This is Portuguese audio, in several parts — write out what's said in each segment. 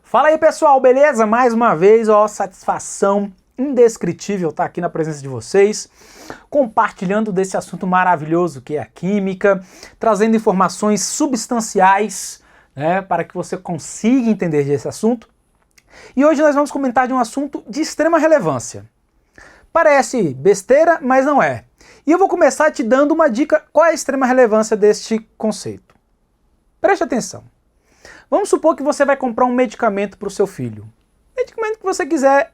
Fala aí, pessoal, beleza? Mais uma vez, ó, satisfação indescritível estar aqui na presença de vocês, compartilhando desse assunto maravilhoso que é a química, trazendo informações substanciais, né, para que você consiga entender desse assunto. E hoje nós vamos comentar de um assunto de extrema relevância. Parece besteira, mas não é. E eu vou começar te dando uma dica qual é a extrema relevância deste conceito. Preste atenção. Vamos supor que você vai comprar um medicamento para o seu filho. Medicamento que você quiser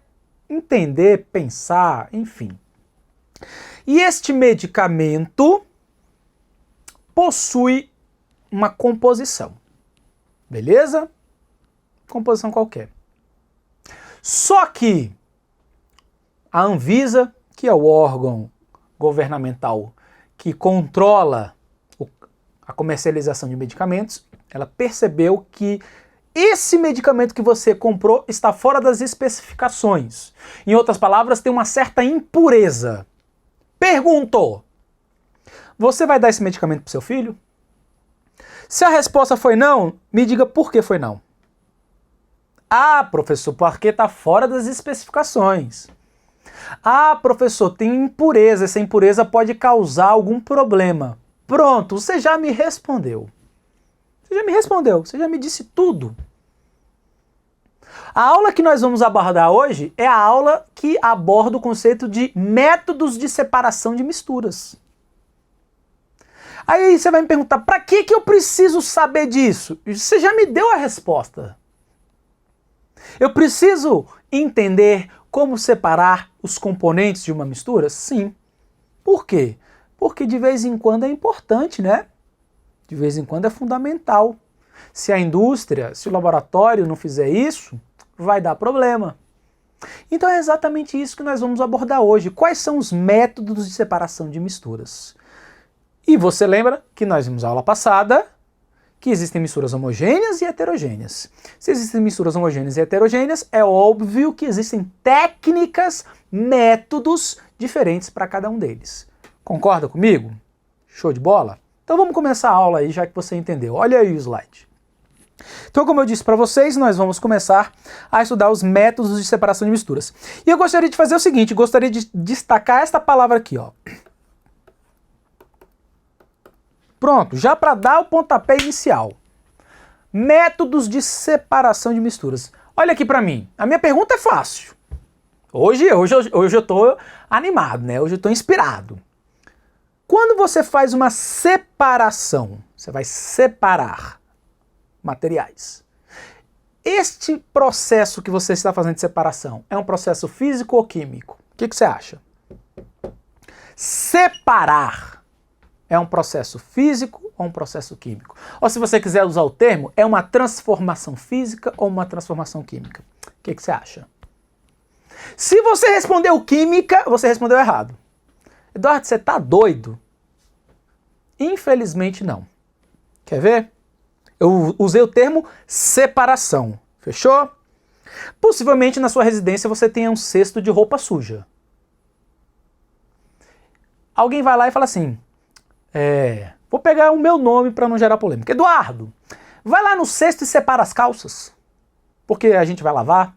entender, pensar, enfim. E este medicamento possui uma composição. Beleza? Composição qualquer. Só que a Anvisa, que é o órgão governamental que controla a comercialização de medicamentos, ela percebeu que esse medicamento que você comprou está fora das especificações. Em outras palavras, tem uma certa impureza. Perguntou: você vai dar esse medicamento para o seu filho? Se a resposta foi não, me diga por que foi não. Ah, professor, porque está fora das especificações. Ah, professor, tem impureza, essa impureza pode causar algum problema. Pronto, você já me respondeu. Você já me disse tudo. A aula que nós vamos abordar hoje é a aula que aborda o conceito de métodos de separação de misturas. Aí você vai me perguntar, para que eu preciso saber disso? Você já me deu a resposta. Eu preciso entender como separar os componentes de uma mistura? Sim. Por quê? Porque de vez em quando é importante, né? De vez em quando é fundamental. Se a indústria, se o laboratório não fizer isso, vai dar problema. Então é exatamente isso que nós vamos abordar hoje. Quais são os métodos de separação de misturas? E você lembra que nós vimos na aula passada que existem misturas homogêneas e heterogêneas. Se existem misturas homogêneas e heterogêneas, é óbvio que existem técnicas, métodos diferentes para cada um deles. Concorda comigo? Show de bola? Então vamos começar a aula aí, já que você entendeu. Olha aí o slide. Então, como eu disse para vocês, nós vamos começar a estudar os métodos de separação de misturas. E eu gostaria de fazer o seguinte, gostaria de destacar esta palavra aqui, ó. Pronto, já para dar o pontapé inicial. Métodos de separação de misturas. Olha aqui para mim, a minha pergunta é fácil. Hoje eu tô animado, né? Hoje eu tô inspirado. Quando você faz uma separação, você vai separar materiais. Este processo que você está fazendo de separação é um processo físico ou químico? O que você acha? Separar é um processo físico ou um processo químico? Ou se você quiser usar o termo, é uma transformação física ou uma transformação química? O que você acha? Se você respondeu química, você respondeu errado. Eduardo, você tá doido? Infelizmente não. Quer ver? Eu usei o termo separação. Fechou? Possivelmente na sua residência você tenha um cesto de roupa suja. Alguém vai lá e fala assim, vou pegar o meu nome para não gerar polêmica. Eduardo, vai lá no cesto e separa as calças. Porque a gente vai lavar.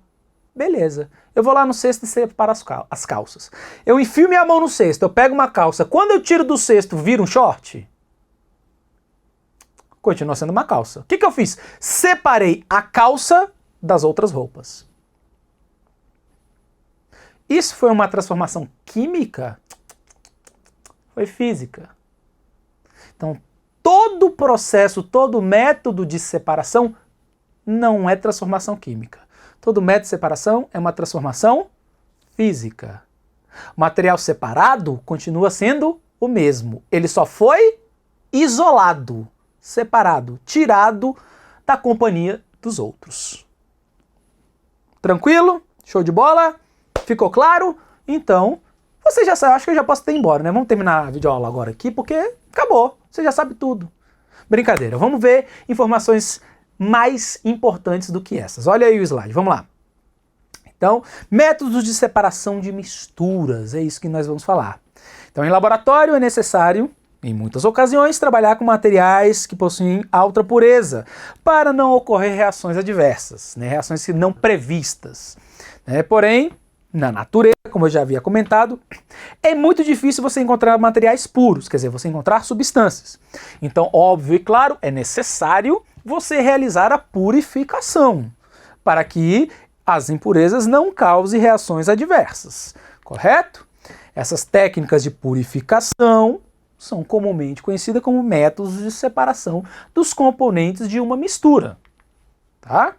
Beleza. Eu vou lá no cesto e separo as calças. Eu enfio minha mão no cesto, eu pego uma calça. Quando eu tiro do cesto, vira um short? Continua sendo uma calça. O que eu fiz? Separei a calça das outras roupas. Isso foi uma transformação química? Foi física. Então, todo processo, todo método de separação não é transformação química. Todo método de separação é uma transformação física. O material separado continua sendo o mesmo. Ele só foi isolado, separado, tirado da companhia dos outros. Tranquilo? Show de bola? Ficou claro? Então, você já sabe, acho que eu já posso ter ido embora, né? Vamos terminar a videoaula agora aqui, porque acabou. Você já sabe tudo. Brincadeira. Vamos ver informações mais importantes do que essas. Olha aí o slide, vamos lá. Então, métodos de separação de misturas, é isso que nós vamos falar. Então, em laboratório é necessário em muitas ocasiões, trabalhar com materiais que possuem alta pureza, para não ocorrer reações adversas, né, reações não previstas. Porém, na natureza, como eu já havia comentado, é muito difícil você encontrar materiais puros, quer dizer, você encontrar substâncias. Então, óbvio e claro, é necessário você realizar a purificação, para que as impurezas não causem reações adversas, correto? Essas técnicas de purificação são comumente conhecidas como métodos de separação dos componentes de uma mistura, tá?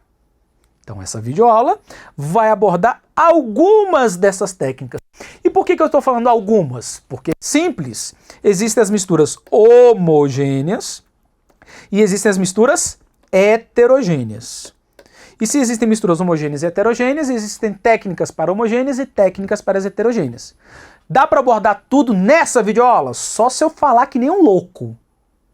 Então essa videoaula vai abordar algumas dessas técnicas. E por que eu estou falando algumas? Porque é simples. Existem as misturas homogêneas e existem as misturas heterogêneas. E se existem misturas homogêneas e heterogêneas, existem técnicas para homogêneas e técnicas para as heterogêneas. Dá para abordar tudo nessa videoaula? Só se eu falar que nem um louco.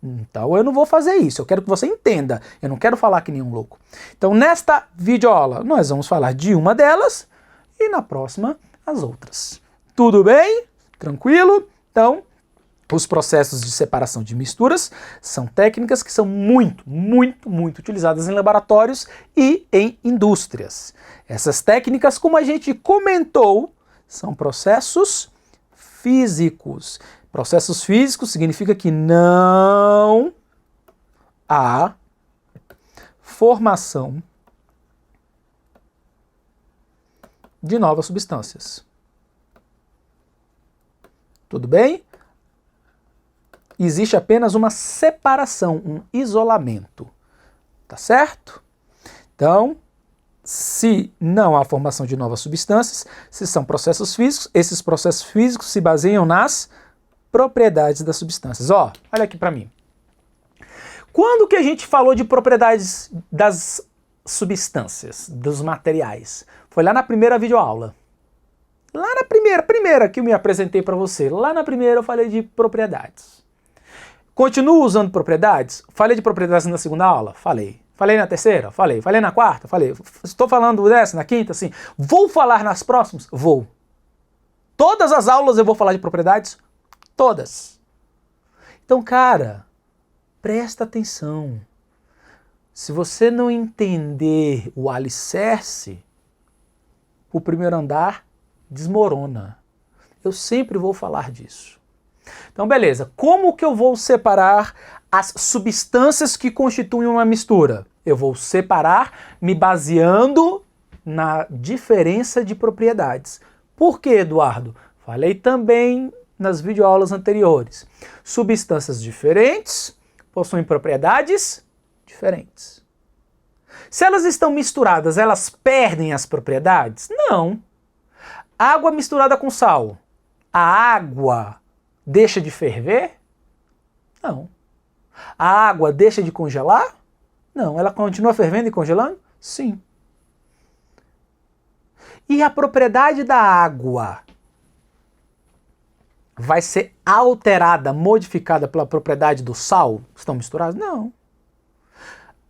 Então eu não vou fazer isso, eu quero que você entenda, eu não quero falar que nem um louco. Então nesta videoaula nós vamos falar de uma delas e na próxima as outras. Tudo bem? Tranquilo? Então, os processos de separação de misturas são técnicas que são muito utilizadas em laboratórios e em indústrias. Essas técnicas, como a gente comentou, são processos físicos. Processos físicos significa que não há formação de novas substâncias. Tudo bem? Existe apenas uma separação, um isolamento. Tá certo? Então, se não há formação de novas substâncias, se são processos físicos, esses processos físicos se baseiam nas propriedades das substâncias. Ó, olha aqui para mim. Quando que a gente falou de propriedades das substâncias, dos materiais? Foi lá na primeira videoaula. Lá na primeira que eu me apresentei para você. Lá na primeira eu falei de propriedades. Continuo usando propriedades? Falei de propriedades na segunda aula? Falei. Falei na terceira? Falei. Falei na quarta? Falei. Estou falando dessa, na quinta? Sim. Vou falar nas próximas? Vou. Todas as aulas eu vou falar de propriedades? Todas. Então, cara, presta atenção. Se você não entender o alicerce, o primeiro andar desmorona. Eu sempre vou falar disso. Então, beleza. Como que eu vou separar as substâncias que constituem uma mistura? Eu vou separar me baseando na diferença de propriedades. Por quê, Eduardo? Falei também nas videoaulas anteriores. Substâncias diferentes possuem propriedades diferentes. Se elas estão misturadas, elas perdem as propriedades? Não. Água misturada com sal. A água deixa de ferver? Não. A água deixa de congelar? Não. Ela continua fervendo e congelando? Sim. E a propriedade da água vai ser alterada, modificada pela propriedade do sal? Estão misturados? Não.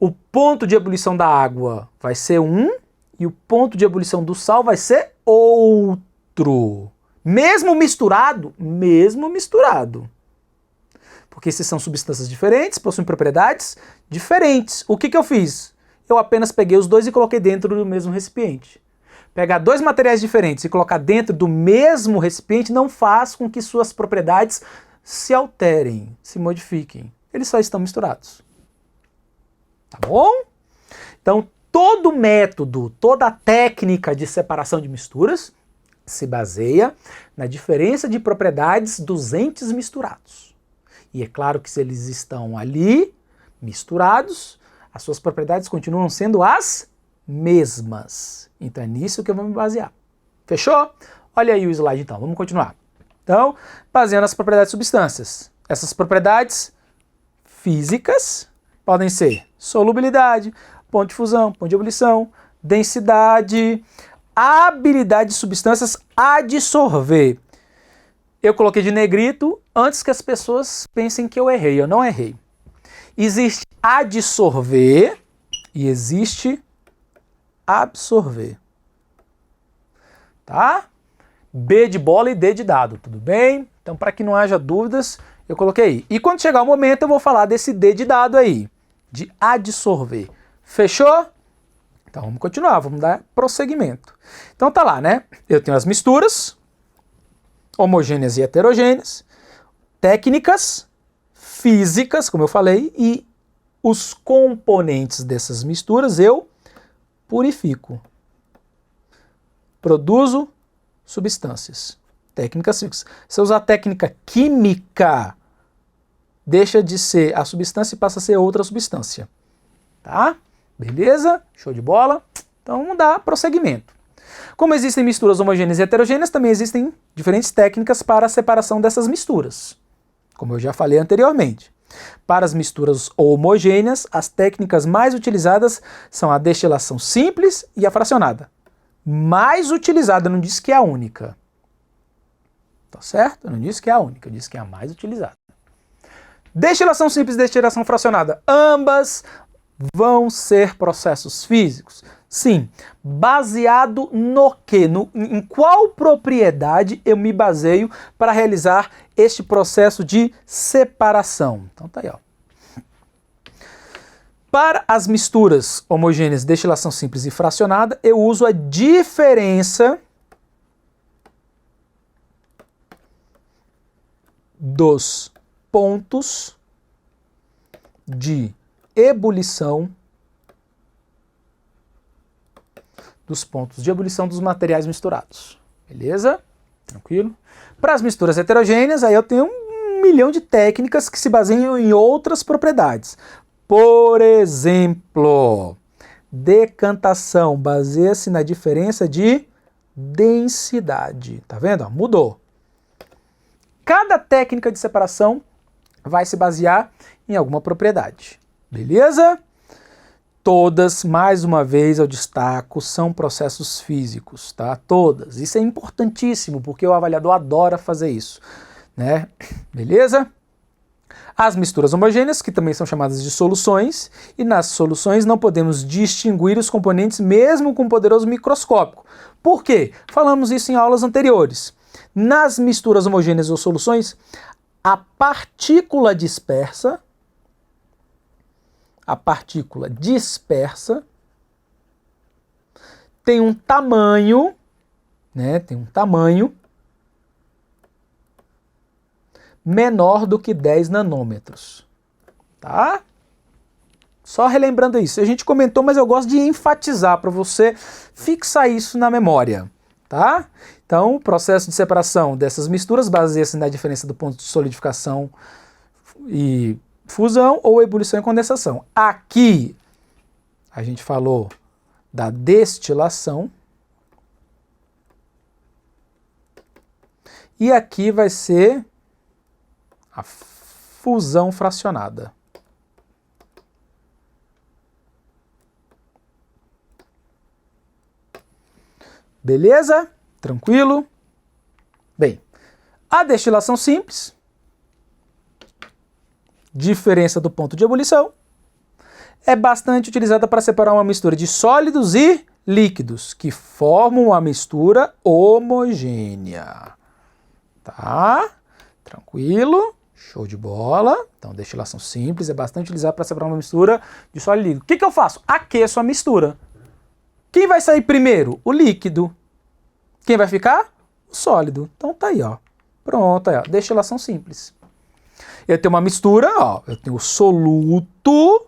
O ponto de ebulição da água vai ser um e o ponto de ebulição do sal vai ser outro. Mesmo misturado? Mesmo misturado. Porque se são substâncias diferentes, possuem propriedades diferentes. O que eu fiz? Eu apenas peguei os dois e coloquei dentro do mesmo recipiente. Pegar dois materiais diferentes e colocar dentro do mesmo recipiente não faz com que suas propriedades se alterem, se modifiquem. Eles só estão misturados. Tá bom? Então, todo método, toda técnica de separação de misturas se baseia na diferença de propriedades dos entes misturados. E é claro que se eles estão ali, misturados, as suas propriedades continuam sendo as mesmas. Então é nisso que eu vou me basear. Fechou? Olha aí o slide então, vamos continuar. Então, baseando nas propriedades de substâncias. Essas propriedades físicas podem ser solubilidade, ponto de fusão, ponto de ebulição, densidade, a habilidade de substâncias a dissolver. Eu coloquei de negrito antes que as pessoas pensem que eu errei. Eu não errei. Existe adsorver e existe absorver. Tá? B de bola e D de dado, tudo bem? Então, para que não haja dúvidas, Eu coloquei. E quando chegar o momento, eu vou falar desse D de dado aí, de adsorver. Fechou? Então vamos continuar, vamos dar prosseguimento. Então tá lá, né? Eu tenho as misturas, homogêneas e heterogêneas, técnicas, físicas, como eu falei, e os componentes dessas misturas eu purifico. Produzo substâncias. Técnicas físicas. Se eu usar técnica química, deixa de ser a substância e passa a ser outra substância. Tá? Beleza? Show de bola? Então vamos dar prosseguimento. Como existem misturas homogêneas e heterogêneas, também existem diferentes técnicas para a separação dessas misturas. Como eu já falei anteriormente. Para as misturas homogêneas, as técnicas mais utilizadas são a destilação simples e a fracionada. Mais utilizada, eu não disse que é a única. Tá certo? Eu não disse que é a única, eu disse que é a mais utilizada. Destilação simples e destilação fracionada, ambas vão ser processos físicos? Sim. Baseado no quê? Em qual propriedade eu me baseio para realizar este processo de separação? Então tá aí, ó. Para as misturas homogêneas, destilação simples e fracionada, eu uso a diferença dos pontos de ebulição dos materiais misturados. Beleza? Tranquilo? Para as misturas heterogêneas, aí eu tenho 1 milhão de técnicas que se baseiam em outras propriedades. Por exemplo, decantação baseia-se na diferença de densidade. Tá vendo? Mudou. Cada técnica de separação vai se basear em alguma propriedade. Beleza? Todas, mais uma vez eu destaco, são processos físicos, tá? Todas. Isso é importantíssimo, porque o avaliador adora fazer isso, né? Beleza? As misturas homogêneas, que também são chamadas de soluções, e nas soluções não podemos distinguir os componentes mesmo com poderoso microscópico. Por quê? Falamos isso em aulas anteriores. Nas misturas homogêneas ou soluções, a partícula dispersa tem um tamanho, né? Tem um tamanho menor do que 10 nanômetros. Tá? Só relembrando isso. A gente comentou, mas eu gosto de enfatizar para você fixar isso na memória. Tá? Então, o processo de separação dessas misturas baseia-se na diferença do ponto de solidificação e fusão ou ebulição e condensação. Aqui a gente falou da destilação e aqui vai ser a fusão fracionada. Beleza? Tranquilo? Bem, a destilação simples, diferença do ponto de ebulição, é bastante utilizada para separar uma mistura de sólidos e líquidos, que formam uma mistura homogênea. Tá? Tranquilo? Show de bola. Então, destilação simples é bastante utilizada para separar uma mistura de sólido e líquido. O que eu faço? Aqueço a mistura. Quem vai sair primeiro? O líquido. Quem vai ficar? O sólido. Então tá aí, ó. Pronto, aí, ó. Destilação simples. Eu tenho uma mistura, ó. Eu tenho o soluto,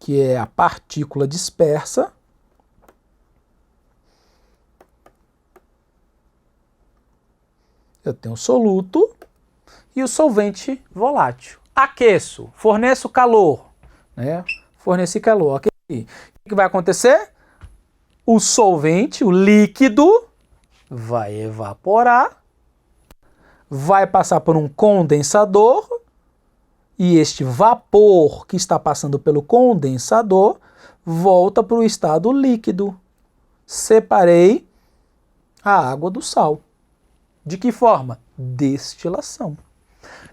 que é a partícula dispersa. Eu tenho o soluto e o solvente volátil. Aqueço, forneço calor, né? Forneci calor. Aqui. O que vai acontecer? O solvente, o líquido, vai evaporar, vai passar por um condensador e este vapor que está passando pelo condensador volta para o estado líquido. Separei a água do sal. De que forma? Destilação.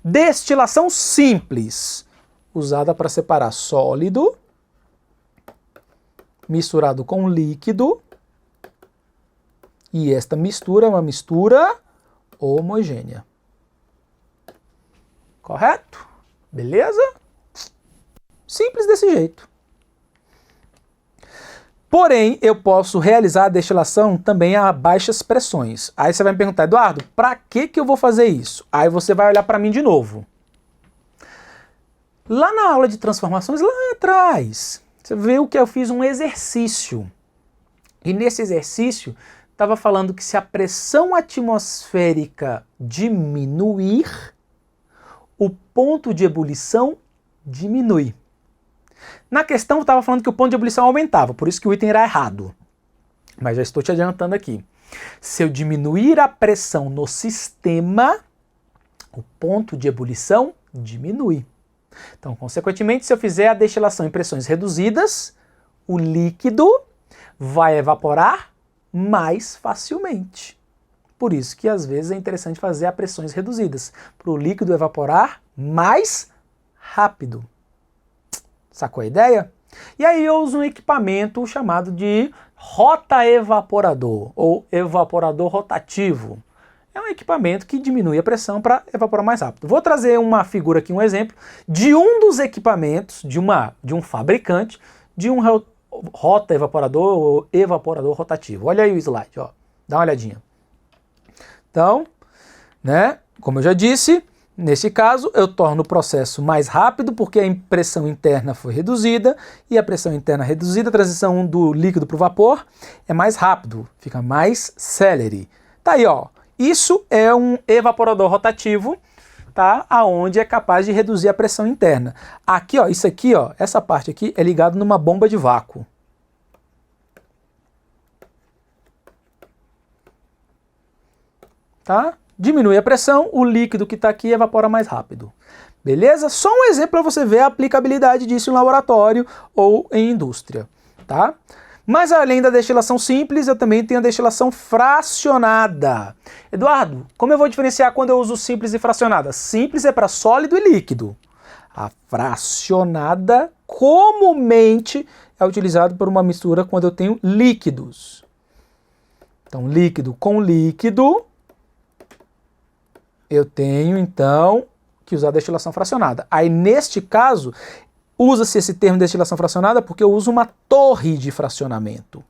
Destilação simples, usada para separar sólido misturado com líquido, e esta mistura é uma mistura homogênea. Correto? Beleza? Simples desse jeito. Porém, eu posso realizar a destilação também a baixas pressões. Aí você vai me perguntar, Eduardo, para que eu vou fazer isso? Aí você vai olhar para mim de novo. Lá na aula de transformações, lá atrás, você viu que eu fiz um exercício. E nesse exercício, estava falando que se a pressão atmosférica diminuir, o ponto de ebulição diminui. Na questão, estava falando que o ponto de ebulição aumentava, por isso que o item era errado. Mas já estou te adiantando aqui. Se eu diminuir a pressão no sistema, o ponto de ebulição diminui. Então, consequentemente, se eu fizer a destilação em pressões reduzidas, o líquido vai evaporar mais facilmente. Por isso que às vezes é interessante fazer a pressões reduzidas, para o líquido evaporar mais rápido. Sacou a ideia? E aí eu uso um equipamento chamado de rotaevaporador, ou evaporador rotativo. É um equipamento que diminui a pressão para evaporar mais rápido. Vou trazer uma figura aqui, um exemplo, de um dos equipamentos de um fabricante de um rotaevaporador ou evaporador rotativo. Olha aí o slide, ó. Dá uma olhadinha. Então, né, como eu já disse, nesse caso eu torno o processo mais rápido porque a pressão interna foi reduzida e a pressão interna reduzida, a transição do líquido para o vapor é mais rápido, fica mais célere. Tá aí, ó. Isso é um evaporador rotativo, tá? Aonde é capaz de reduzir a pressão interna. Aqui, ó, isso aqui, ó, essa parte aqui é ligado numa bomba de vácuo. Tá? Diminui a pressão, o líquido que está aqui evapora mais rápido. Beleza? Só um exemplo para você ver a aplicabilidade disso em laboratório ou em indústria, tá? Mas além da destilação simples, eu também tenho a destilação fracionada. Eduardo, como eu vou diferenciar quando eu uso simples e fracionada? Simples é para sólido e líquido. A fracionada comumente é utilizada por uma mistura quando eu tenho líquidos. Então, líquido com líquido, eu tenho, então, que usar a destilação fracionada. Aí, neste caso, usa-se esse termo de destilação fracionada porque eu uso uma torre de fracionamento.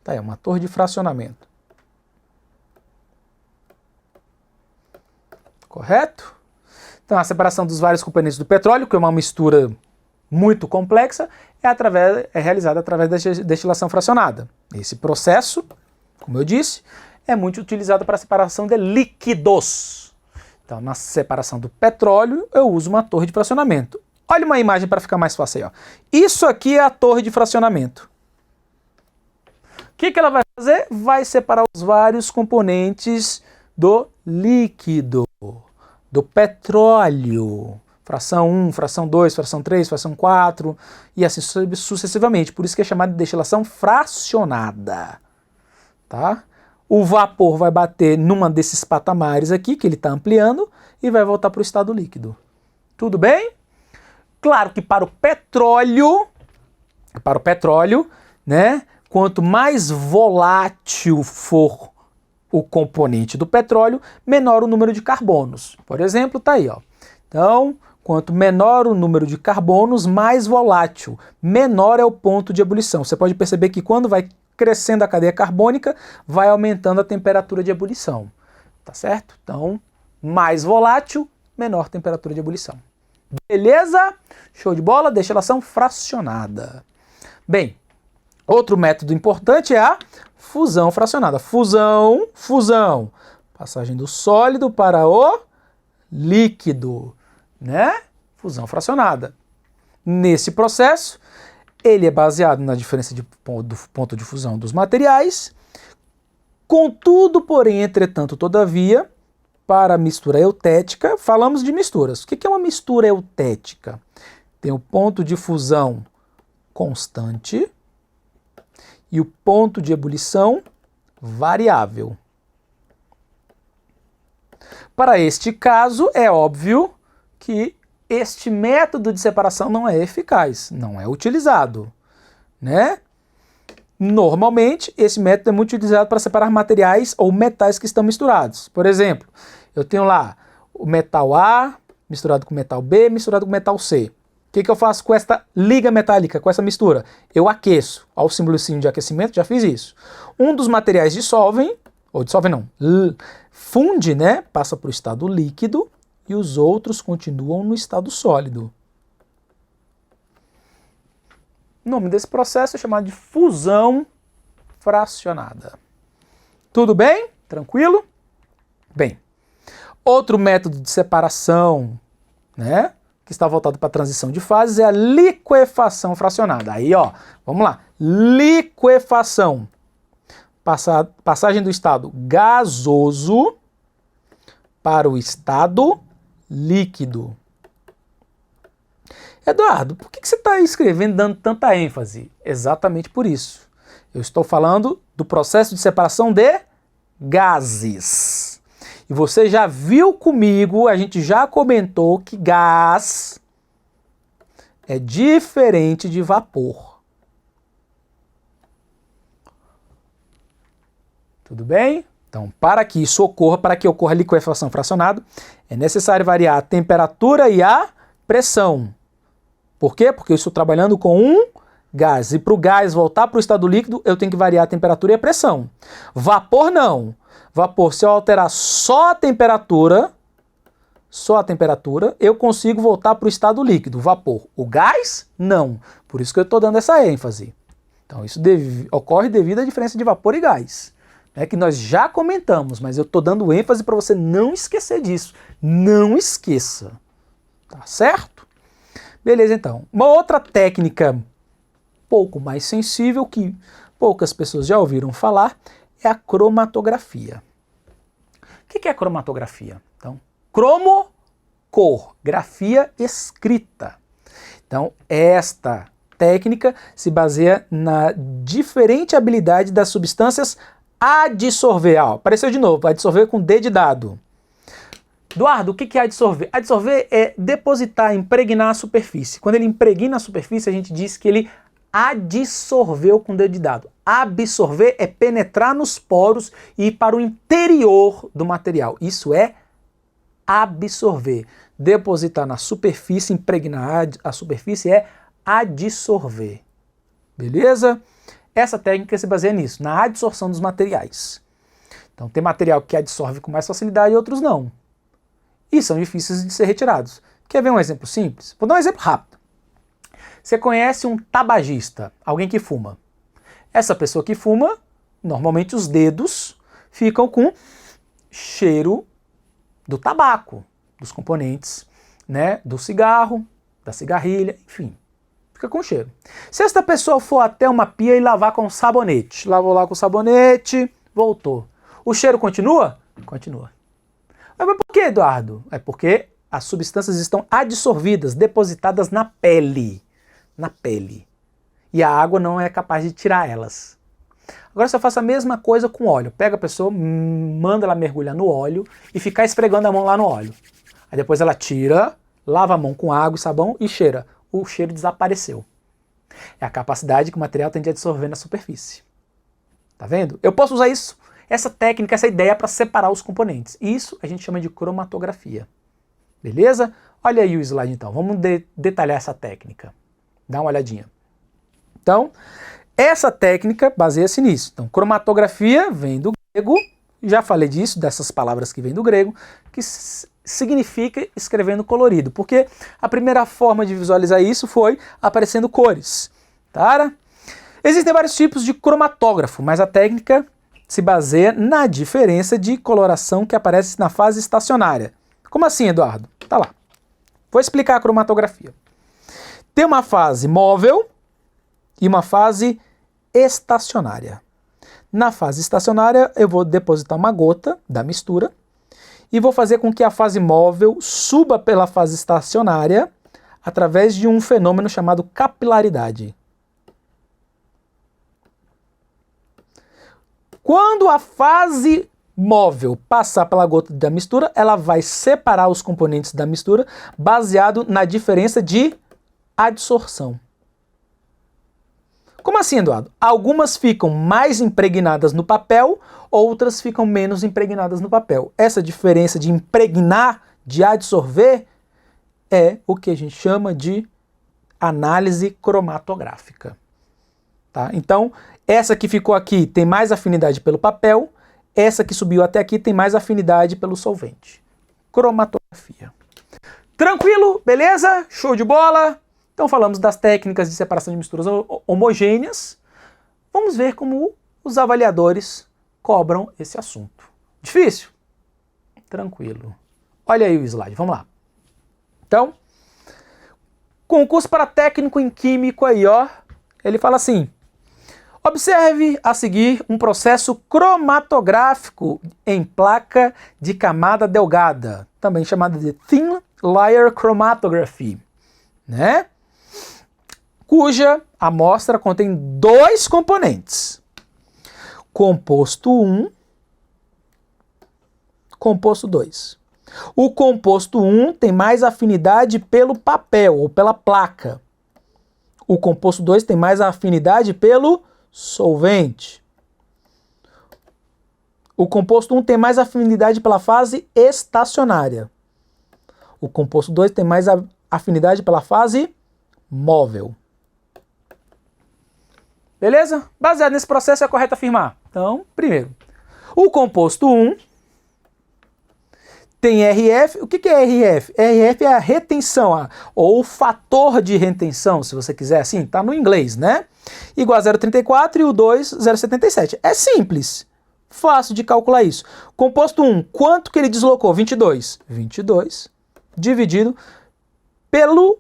Tá aí, uma torre de fracionamento. Correto? Então, a separação dos vários componentes do petróleo, que é uma mistura muito complexa, é realizada através da destilação fracionada. Esse processo, como eu disse, é muito utilizado para a separação de líquidos. Então, na separação do petróleo, eu uso uma torre de fracionamento. Olha uma imagem para ficar mais fácil aí, ó. Isso aqui é a torre de fracionamento. O que ela vai fazer? Vai separar os vários componentes do líquido, do petróleo. Fração 1, fração 2, fração 3, fração 4 e assim sucessivamente. Por isso que é chamada de destilação fracionada. Tá? O vapor vai bater numa desses patamares aqui, que ele está ampliando, e vai voltar para o estado líquido. Tudo bem? Claro que para o petróleo, né, quanto mais volátil for o componente do petróleo, menor o número de carbonos. Por exemplo, tá aí, ó. Então, quanto menor o número de carbonos, mais volátil, menor é o ponto de ebulição. Você pode perceber que quando vai crescendo a cadeia carbônica, vai aumentando a temperatura de ebulição. Tá certo? Então, mais volátil, menor temperatura de ebulição. Beleza? Show de bola? Destilação fracionada. Bem, outro método importante é a fusão fracionada. Fusão. Passagem do sólido para o líquido, né? Fusão fracionada. Nesse processo, ele é baseado na diferença do ponto de fusão dos materiais. Contudo, porém, entretanto, todavia, para a mistura eutética, falamos de misturas. O que é uma mistura eutética? Tem o ponto de fusão constante e o ponto de ebulição variável. Para este caso, é óbvio que este método de separação não é eficaz, não é utilizado, né? Normalmente, esse método é muito utilizado para separar materiais ou metais que estão misturados. Por exemplo, Eu tenho lá o metal A misturado com o metal B, misturado com o metal C. O que eu faço com esta liga metálica, com essa mistura? Eu aqueço. Olha o símbolozinho de aquecimento, já fiz isso. Um dos materiais dissolvem, ou dissolvem não, funde, né? Passa para o estado líquido e os outros continuam no estado sólido. O nome desse processo é chamado de fusão fracionada. Tudo bem? Tranquilo? Bem, outro método de separação, né, que está voltado para a transição de fases é a liquefação fracionada. Aí, ó, vamos lá. Liquefação. Passagem do estado gasoso para o estado líquido. Eduardo, por que você está escrevendo dando tanta ênfase? Exatamente por isso. Eu estou falando do processo de separação de gases. E você já viu comigo, a gente já comentou que gás é diferente de vapor. Tudo bem? Então, para que isso ocorra, para que ocorra a liquefação fracionada, é necessário variar a temperatura e a pressão. Por quê? Porque eu estou trabalhando com um gás. E para o gás voltar para o estado líquido, eu tenho que variar a temperatura e a pressão. Vapor não. Vapor, se eu alterar só a temperatura, eu consigo voltar para o estado líquido. Vapor. O gás, não. Por isso que eu estou dando essa ênfase. Então, isso ocorre devido à diferença de vapor e gás. É que nós já comentamos, mas eu estou dando ênfase para você não esquecer disso. Não esqueça. Tá certo? Beleza, então. Uma outra técnica pouco mais sensível, que poucas pessoas já ouviram falar, é a cromatografia. O que é a cromatografia? Então, cromo, cor, grafia escrita. Então, esta técnica se baseia na diferente habilidade das substâncias adsorver. Apareceu de novo, adsorver com D de dado. Eduardo, o que é adsorver? Adsorver é depositar, impregnar a superfície. Quando ele impregna a superfície, a gente diz que ele adsorveu com o dedo de dado. Absorver é penetrar nos poros e ir para o interior do material. Isso é absorver. Depositar na superfície, impregnar a superfície é adsorver. Beleza? Essa técnica se baseia nisso, na adsorção dos materiais. Então tem material que adsorve com mais facilidade e outros não. E são difíceis de ser retirados. Quer ver um exemplo simples? Vou dar um exemplo rápido. Você conhece um tabagista, alguém que fuma. Essa pessoa que fuma, normalmente os dedos ficam com cheiro do tabaco, dos componentes, né, do cigarro, da cigarrilha, enfim. Fica com cheiro. Se esta pessoa for até uma pia e lavar com sabonete, lavou lá com sabonete, voltou. O cheiro continua? Continua. Mas por que, Eduardo? É porque as substâncias estão adsorvidas, depositadas na pele. Na pele. E a água não é capaz de tirar elas. Agora você faz a mesma coisa com óleo. Pega a pessoa, manda ela mergulhar no óleo e ficar esfregando a mão lá no óleo. Aí depois ela tira, lava a mão com água e sabão e cheira. O cheiro desapareceu. É a capacidade que o material tem de absorver na superfície. Tá vendo? Eu posso usar isso, essa técnica, essa ideia para separar os componentes. Isso a gente chama de cromatografia. Beleza? Olha aí o slide então. Vamos detalhar essa técnica. Dá uma olhadinha. Então, essa técnica baseia-se nisso. Então, cromatografia vem do grego, já falei disso, dessas palavras que vêm do grego, que significa escrevendo colorido, porque a primeira forma de visualizar isso foi aparecendo cores. Tá? Existem vários tipos de cromatógrafo, mas a técnica se baseia na diferença de coloração que aparece na fase estacionária. Como assim, Eduardo? Tá lá. Vou explicar a cromatografia. Tem uma fase móvel e uma fase estacionária. Na fase estacionária, eu vou depositar uma gota da mistura e vou fazer com que a fase móvel suba pela fase estacionária através de um fenômeno chamado capilaridade. Quando a fase móvel passar pela gota da mistura, ela vai separar os componentes da mistura baseado na diferença de adsorção. Como assim, Eduardo? Algumas ficam mais impregnadas no papel, outras ficam menos impregnadas no papel. Essa diferença de impregnar, de adsorver, é o que a gente chama de análise cromatográfica. Tá? Então, essa que ficou aqui tem mais afinidade pelo papel, essa que subiu até aqui tem mais afinidade pelo solvente. Cromatografia. Tranquilo? Beleza? Show de bola? Então falamos das técnicas de separação de misturas homogêneas. Vamos ver como os avaliadores cobram esse assunto. Difícil? Tranquilo. Olha aí o slide, vamos lá. Então, concurso para técnico em químico aí, ó. Ele fala assim: observe a seguir um processo cromatográfico em placa de camada delgada, também chamada de Thin Layer Chromatography, né? Cuja amostra contém dois componentes, composto 1, composto 2. O composto 1 tem mais afinidade pelo papel ou pela placa. O composto 2 tem mais afinidade pelo solvente. O composto 1 tem mais afinidade pela fase estacionária. O composto 2 tem mais afinidade pela fase móvel. Beleza? Baseado nesse processo é correto afirmar. Então, primeiro, o composto 1 tem RF. O que é RF? RF é a retenção, ou o fator de retenção, se você quiser assim, tá no inglês, né? Igual a 0,34 e o 2, 0,77. É simples, fácil de calcular isso. Composto 1, quanto que ele deslocou? 22. 22 dividido pelo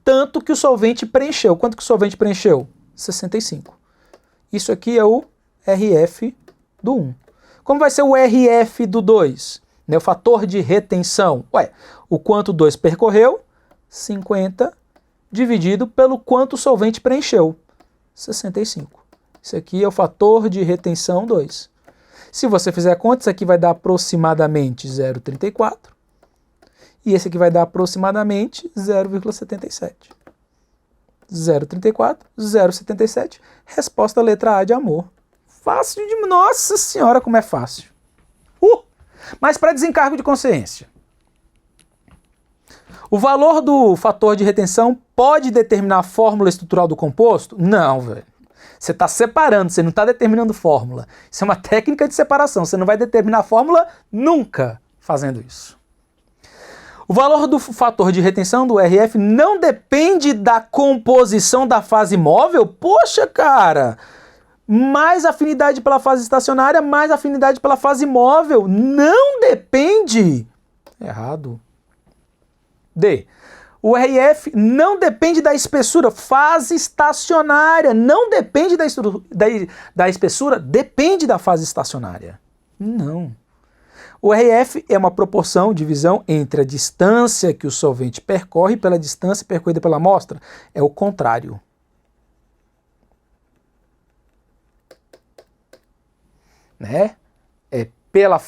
tanto que o solvente preencheu. Quanto que o solvente preencheu? 65. Isso aqui é o RF do 1. Como vai ser o RF do 2? O fator de retenção. Ué, o quanto o 2 percorreu? 50 dividido pelo quanto o solvente preencheu. 65. Isso aqui é o fator de retenção 2. Se você fizer a conta, isso aqui vai dar aproximadamente 0,34. E esse aqui vai dar aproximadamente 0,77. 0,34, 0,77. Resposta letra A de amor. Fácil de... Nossa senhora, como é fácil. Mas para desencargo de consciência. O valor do fator de retenção pode determinar a fórmula estrutural do composto? Não, velho. Você está separando, você não está determinando fórmula. Isso é uma técnica de separação. Você não vai determinar a fórmula nunca fazendo isso. O valor do fator de retenção do RF não depende da composição da fase móvel? Poxa, cara! Mais afinidade pela fase estacionária, mais afinidade pela fase móvel. Não depende. Errado. D. O RF não depende da espessura. Fase estacionária. Não depende da espessura. Depende da fase estacionária. Não. O RF é uma proporção, divisão entre a distância que o solvente percorre pela distância percorrida pela amostra. É o contrário. Né? É pela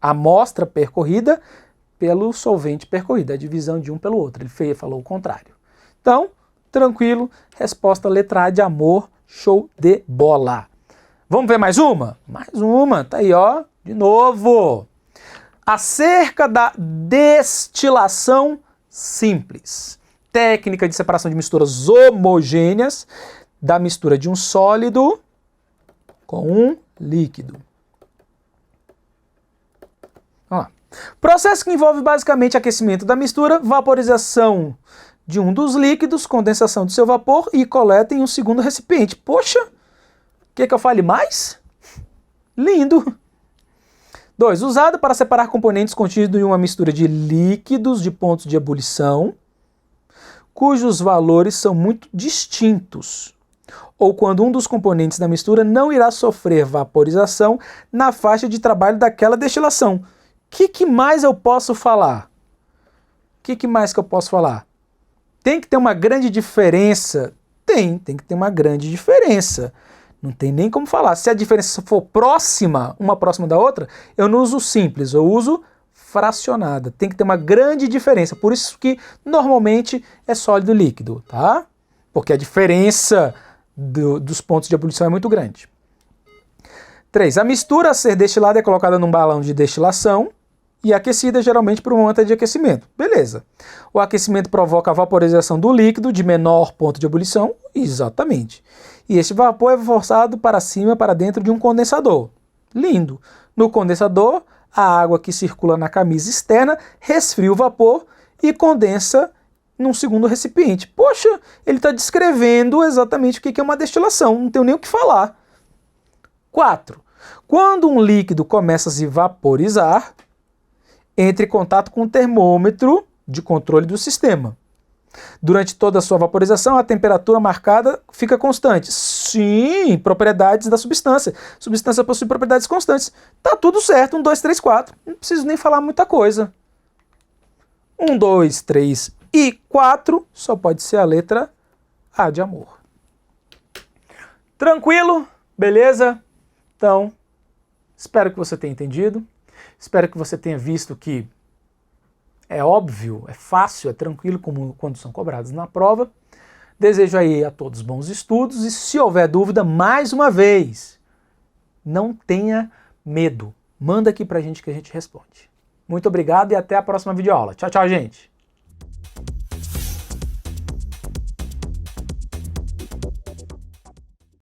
amostra percorrida pelo solvente percorrido, a divisão de um pelo outro. Ele falou o contrário. Então, tranquilo, resposta letra A de amor, show de bola. Vamos ver mais uma? Mais uma, tá aí, ó, de novo. Acerca da destilação simples. Técnica de separação de misturas homogêneas da mistura de um sólido com um líquido. Vamos lá. Processo que envolve basicamente aquecimento da mistura, vaporização de um dos líquidos, condensação do seu vapor e coleta em um segundo recipiente. Poxa, quer que eu fale mais? Lindo! 2. Usado para separar componentes contidos em uma mistura de líquidos de pontos de ebulição, cujos valores são muito distintos, ou quando um dos componentes da mistura não irá sofrer vaporização na faixa de trabalho daquela destilação. O que mais eu posso falar? O que mais que eu posso falar? Tem que ter uma grande diferença? Tem que ter uma grande diferença. Não tem nem como falar. Se a diferença for próxima, uma próxima da outra, eu não uso simples, eu uso fracionada. Tem que ter uma grande diferença. Por isso que normalmente é sólido e líquido, tá? porque a diferença dos pontos de ebulição é muito grande. 3. A mistura a ser destilada é colocada num balão de destilação e aquecida geralmente por uma manta de aquecimento. Beleza. O aquecimento provoca a vaporização do líquido de menor ponto de ebulição? Exatamente. E este vapor é forçado para cima, para dentro de um condensador. Lindo. No condensador, a água que circula na camisa externa resfria o vapor e condensa num segundo recipiente. Poxa, ele está descrevendo exatamente o que é uma destilação, não tenho nem o que falar. 4. Quando um líquido começa a se vaporizar, entre em contato com o termômetro de controle do sistema. Durante toda a sua vaporização, a temperatura marcada fica constante. Sim, propriedades da substância. Substância possui propriedades constantes. Tá tudo certo, 1, 2, 3, 4. Não preciso nem falar muita coisa. 1, 2, 3 e 4 só pode ser a letra A de amor. Tranquilo? Beleza? Então, espero que você tenha entendido. Espero que você tenha visto que é óbvio, é fácil, é tranquilo como quando são cobrados na prova. Desejo aí a todos bons estudos e se houver dúvida, mais uma vez, não tenha medo. Manda aqui pra gente que a gente responde. Muito obrigado e até a próxima videoaula. Tchau, tchau, gente!